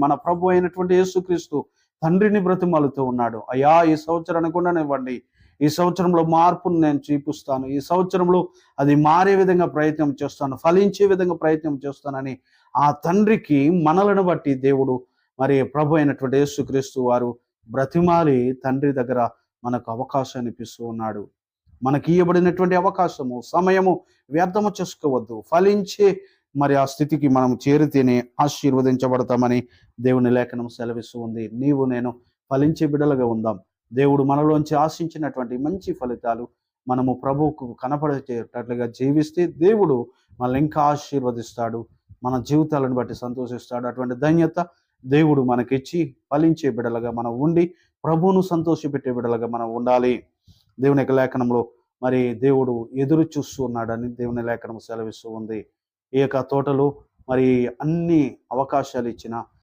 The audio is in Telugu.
మన ప్రభు అయినటువంటి యేసుక్రీస్తు తండ్రిని బ్రతిమాలుతూ ఉన్నాడు. అయ్యా, ఈ సంవత్సరాన్ని కూడా ఇవ్వండి, ఈ సంవత్సరంలో మార్పును నేను చూపిస్తాను, ఈ సంవత్సరంలో అది మారే విధంగా ప్రయత్నం చేస్తాను, ఫలించే విధంగా ప్రయత్నం చేస్తానని ఆ తండ్రికి మనలను బట్టి దేవుడు మరి ప్రభు అయినటువంటి యేసుక్రీస్తు వారు బ్రతిమాలి తండ్రి దగ్గర మనకు అవకాశాన్ని ఇప్పిస్తూ ఉన్నాడు. మనకి ఇవ్వబడినటువంటి అవకాశము, సమయము వ్యర్థము చేసుకోవద్దు. ఫలించే మరి ఆ స్థితికి మనం చేరితేనే ఆశీర్వదించబడతామని దేవుని లేఖనం సెలవిస్తూ ఉంది. నీవు నేను ఫలించే బిడ్డలుగా ఉందాం. దేవుడు మనలోంచి ఆశించినటువంటి మంచి ఫలితాలు మనము ప్రభువుకు కనపడేటట్లుగా జీవిస్తే దేవుడు మనల్ని ఇంకా ఆశీర్వదిస్తాడు, మన జీవితాలను బట్టి సంతోషిస్తాడు. అటువంటి ధన్యత దేవుడు మనకిచ్చి ఫలించే బిడ్డలుగా మనం ఉండి ప్రభువును సంతోషపెట్టే బిడ్డలుగా మనం ఉండాలి. దేవుని యొక్క లేఖనంలో మరి దేవుడు ఎదురు చూస్తూ ఉన్నాడని దేవుని లేఖనం సెలవిస్తూ ఉంది. ఈ యొక్క తోటలో మరి అన్ని అవకాశాలు ఇచ్చిన